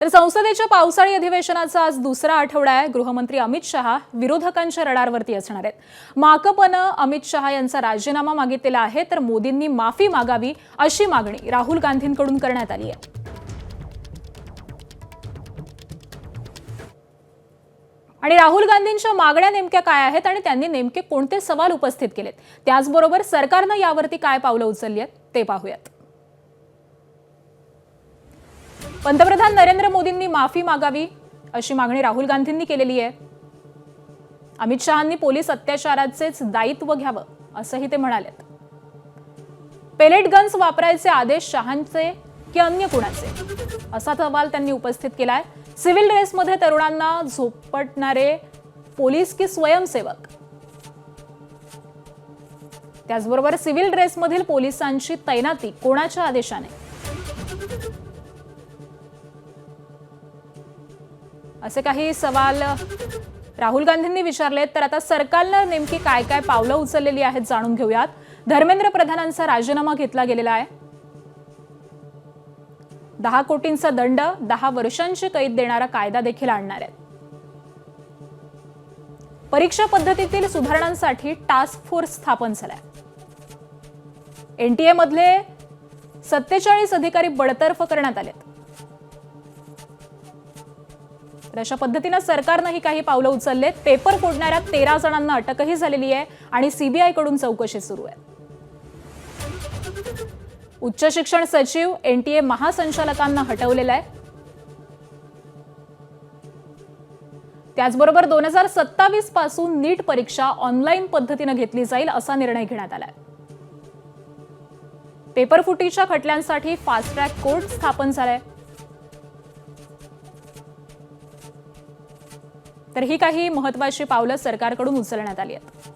तर संसदेच्या पावसाळी अधिवेशनाचा आज दुसरा आठवडा आहे। गृहमंत्री अमित शहा विरोधकांच्या रडारवरती असणार आहेत। माकपनं अमित शहा यांचा राजीनामा मागितलेला आहे, तर मोदींनी माफी मागावी अशी मागणी राहुल गांधींकडून करण्यात आली आहे। आणि राहुल गांधींच्या मागण्या नेमक्या काय आहेत आणि त्यांनी नेमके कोणते सवाल उपस्थित केलेत, त्याचबरोबर सरकारने यावरती काय पावलं उचलली आहेत ते पाहूयात। पंतप्रधान नरेंद्र मोदींनी माफी मागावी अशी मागणी राहुल गांधींनी केलेली आहे। अमित शहांनी पोलीस अत्याचाराचेच दायित्व घ्यावं असंही ते म्हणाले। पेलेट गन्स वापरायचे आदेश शहांचे की अन्य कुणाचे असा सवाल त्यांनी उपस्थित केलाय। सिव्हिल ड्रेसमध्ये तरुणांना झोपटणारे पोलीस की स्वयंसेवक, त्याचबरोबर सिव्हिल ड्रेसमधील पोलिसांची तैनाती कोणाच्या आदेशाने, असे काही सवाल राहुल गांधींनी विचारलेत। तर आता सरकारने नेमकी काय काय पावलं उचललेली आहेत जाणून घेऊयात। धर्मेंद्र प्रधानांचा राजीनामा घेतला गेलेला आहे। 10 कोटींचा दंड, 10 वर्षांची कैद देणारा कायदा देखील आणणार आहे। परीक्षा पद्धतीतील सुधारणांसाठी टास्क फोर्स स्थापन झालाय। एनटीए मधले 47 अधिकारी बडतर्फ करण्यात आले। अशा पद्धतीने सरकारने ही काही पावलं उचललेत। पेपर फोडणाऱ्या 13 जणांना अटकही झालेली आहे आणि सीबीआय कडून चौकशी सुरू आहे। उच्च शिक्षण सचिव, एनटीए महासंचालकांना हटवलेलं आहे। त्याचबरोबर 2027 पासून नीट परीक्षा ऑनलाईन पद्धतीने घेतली जाईल असा निर्णय घेण्यात आलाय। पेपर फुटीच्या खटल्यांसाठी फास्ट ट्रॅक कोर्ट स्थापन झालाय। तर ही काही महत्त्वाची पावलं सरकारकडून उचलण्यात आली आहेत।